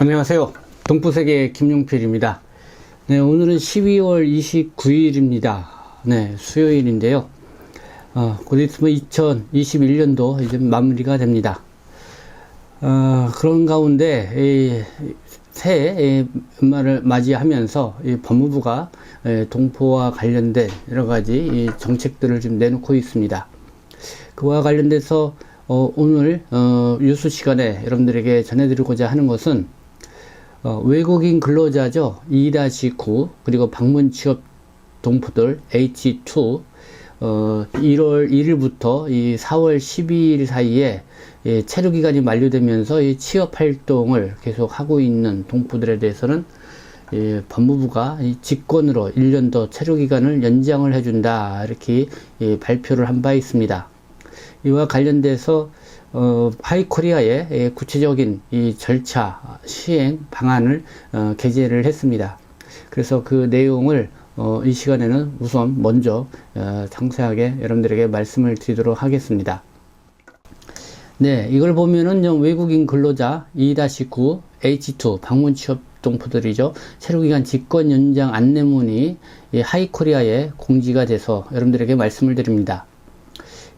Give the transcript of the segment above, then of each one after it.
안녕하세요. 동부세계 김용필입니다. 네, 오늘은 12월 29일입니다. 네, 수요일인데요. 곧 있으면 2021년도 이제 마무리가 됩니다. 그런 가운데 새해 연말을 맞이하면서 법무부가 동포와 관련된 여러 가지 정책들을 좀 내놓고 있습니다. 그와 관련돼서 오늘 뉴스 시간에 여러분들에게 전해드리고자 하는 것은 외국인 근로자죠. 2-9 그리고 방문 취업 동포들 H2 1월 1일부터 이 4월 12일 사이에 체류 기간이 만료되면서 이 취업 활동을 계속 하고 있는 동포들에 대해서는 법무부가 이 직권으로 1년 더 체류 기간을 연장을 해준다 이렇게 발표를 한 바 있습니다. 이와 관련돼서 하이코리아의 구체적인 이 절차 시행 방안을 게재를 했습니다. 그래서 그 내용을 이 시간에는 우선 먼저 상세하게 여러분들에게 말씀을 드리도록 하겠습니다. 네, 이걸 보면은 외국인 근로자 2-9 H2 방문 취업 동포들이죠. 체류기간 직권 연장 안내문이 하이코리아에 공지가 돼서 여러분들에게 말씀을 드립니다.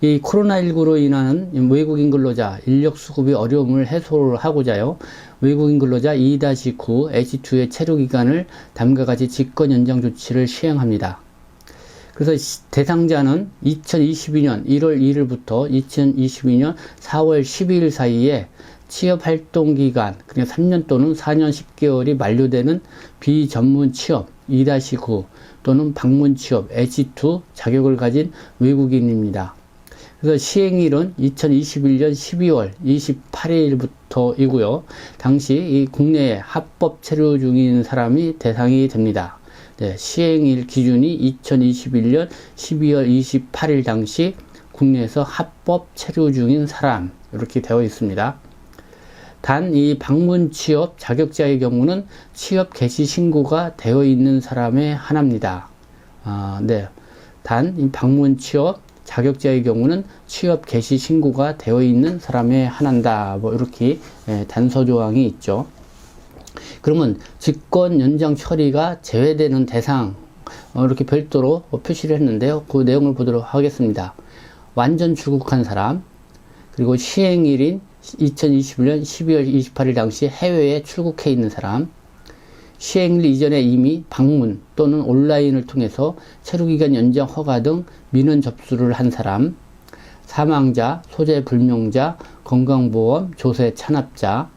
이 코로나19로 인한 외국인 근로자 인력 수급의 어려움을 해소를 하고자요. 외국인 근로자 2-9 H2의 체류 기간을 다음과 같이 직권 연장 조치를 시행합니다. 그래서 대상자는 2022년 1월 1일부터 2022년 4월 12일 사이에 취업 활동 기간, 그러니까 3년 또는 4년 10개월이 만료되는 비전문 취업 2-9 또는 방문 취업 H2 자격을 가진 외국인입니다. 그래서 시행일은 2021년 12월 28일부터이고요. 당시 이 국내에 합법 체류 중인 사람이 대상이 됩니다. 네, 시행일 기준이 2021년 12월 28일 당시 국내에서 합법 체류 중인 사람 이렇게 되어 있습니다. 단 이 방문 취업 자격자의 경우는 취업 개시 신고가 되어 있는 사람에 한합니다. 네, 단 이 방문 취업 자격자의 경우는 취업 개시 신고가 되어 있는 사람에 한한다. 뭐 이렇게 단서 조항이 있죠. 그러면 직권 연장 처리가 제외되는 대상 이렇게 별도로 표시를 했는데요. 그 내용을 보도록 하겠습니다. 완전 출국한 사람, 그리고 시행일인 2021년 12월 28일 당시 해외에 출국해 있는 사람, 시행일 이전에 이미 방문 또는 온라인을 통해서 체류기간 연장 허가 등 민원 접수를 한 사람, 사망자, 소재 불명자, 건강보험, 조세 찬합자,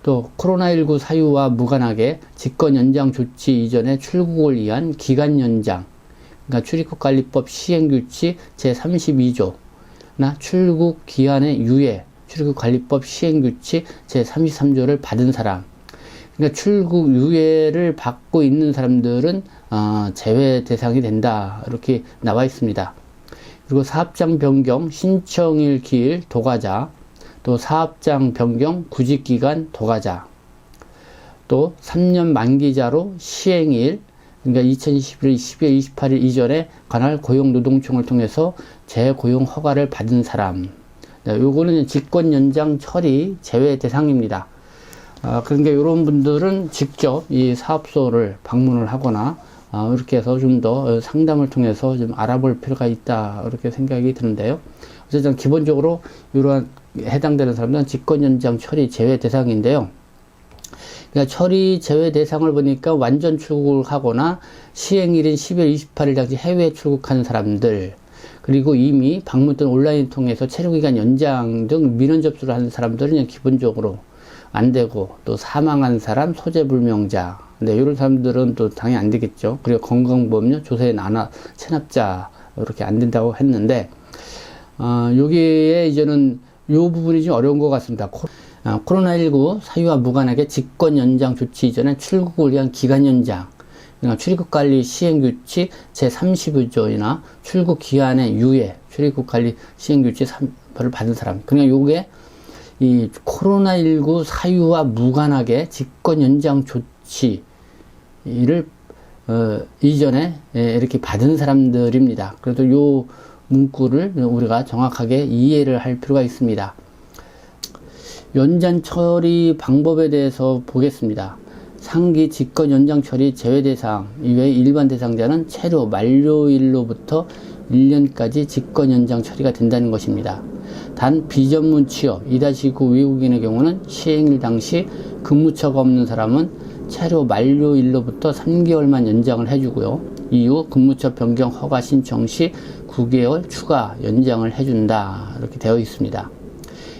또 코로나19 사유와 무관하게 직권 연장 조치 이전에 출국을 위한 기간 연장, 그러니까 출입국관리법 시행규칙 제32조나 출국 기한의 유예, 출입국관리법 시행규칙 제33조를 받은 사람, 그러니까 출국 유예를 받고 있는 사람들은 제외 대상이 된다 이렇게 나와 있습니다. 그리고 사업장 변경 신청일 기일 도과자, 또 사업장 변경 구직기간 도과자, 또 3년 만기자로 시행일, 그러니까 2021년 12월 28일 이전에 관할 고용노동청을 통해서 재고용 허가를 받은 사람, 요거는 직권 연장 처리 제외 대상입니다. 그러니까 이런 분들은 직접 이 사업소를 방문을 하거나 이렇게 해서 좀 더 상담을 통해서 좀 알아볼 필요가 있다 이렇게 생각이 드는데요. 어쨌든 기본적으로 이러한 해당되는 사람들은 직권 연장 처리 제외 대상인데요. 그러니까 처리 제외 대상을 보니까 완전 출국을 하거나 시행일인 12월 28일 당시 해외 출국한 사람들, 그리고 이미 방문 또는 온라인 통해서 체류기간 연장 등 민원 접수를 하는 사람들은 기본적으로 안 되고, 또 사망한 사람, 소재불명자, 네, 이런 사람들은 또 당연히 안 되겠죠. 그리고 건강보험료, 조세 체납자 이렇게 안 된다고 했는데, 여기에 이제는 요 부분이 좀 어려운 것 같습니다. 코로나19 사유와 무관하게 직권 연장 조치 이전에 출국을 위한 기간 연장, 그러니까 출입국관리 시행규칙 제32조이나 출국 기한의 유예, 출입국관리 시행규칙 3를 받은 사람, 그러니까 요게 이 코로나19 사유와 무관하게 직권 연장 조치를 이전에 이렇게 받은 사람들입니다. 그래서 요 문구를 우리가 정확하게 이해를 할 필요가 있습니다. 연장 처리 방법에 대해서 보겠습니다. 상기 직권 연장 처리 제외 대상 이외 일반 대상자는 체류 만료일로부터 1년까지 직권 연장 처리가 된다는 것입니다. 단 비전문 취업 2-9 외국인의 경우는 시행일 당시 근무처가 없는 사람은 체류 만료일로부터 3개월만 연장을 해주고요. 이후 근무처 변경 허가 신청 시 9개월 추가 연장을 해준다. 이렇게 되어 있습니다.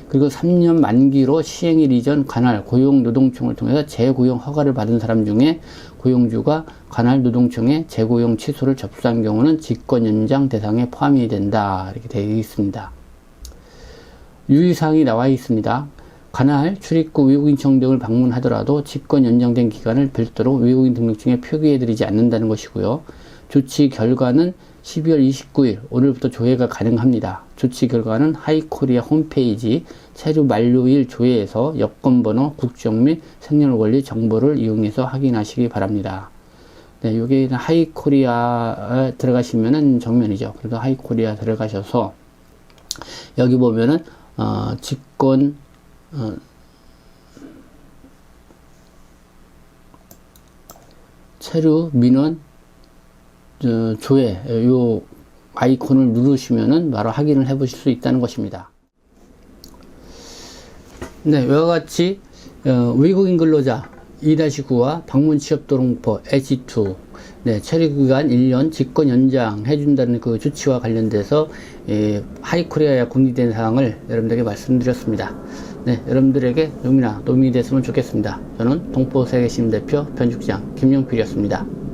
그리고 3년 만기로 시행일 이전 관할 고용노동청을 통해서 재고용 허가를 받은 사람 중에 고용주가 관할 노동청에 재고용 취소를 접수한 경우는 직권 연장 대상에 포함이 된다. 이렇게 되어 있습니다. 유의사항이 나와 있습니다. 관할, 출입국 외국인청 등을 방문하더라도 직권 연장된 기간을 별도로 외국인 등록증에 표기해드리지 않는다는 것이고요. 조치 결과는 12월 29일 오늘부터 조회가 가능합니다. 조치 결과는 하이코리아 홈페이지 체류 만료일 조회에서 여권번호, 국적 및 생년월 권리 정보를 이용해서 확인하시기 바랍니다. 네, 여기 하이코리아 들어가시면은 정면이죠. 그래서 하이코리아 들어가셔서 여기 보면은 직권 체류 민원 조회 요 아이콘을 누르시면은 바로 확인을 해 보실 수 있다는 것입니다. 네, 이와 같이 외국인 근로자 2-9와 방문 취업 도롱포 H2 네, 체류기간 1년 직권 연장 해준다는 그 조치와 관련돼서 하이코리아에 공개된 사항을 여러분들에게 말씀드렸습니다. 네, 여러분들에게 도움이 됐으면 좋겠습니다. 저는 동포세계시민 대표 변죽장 김용필이었습니다.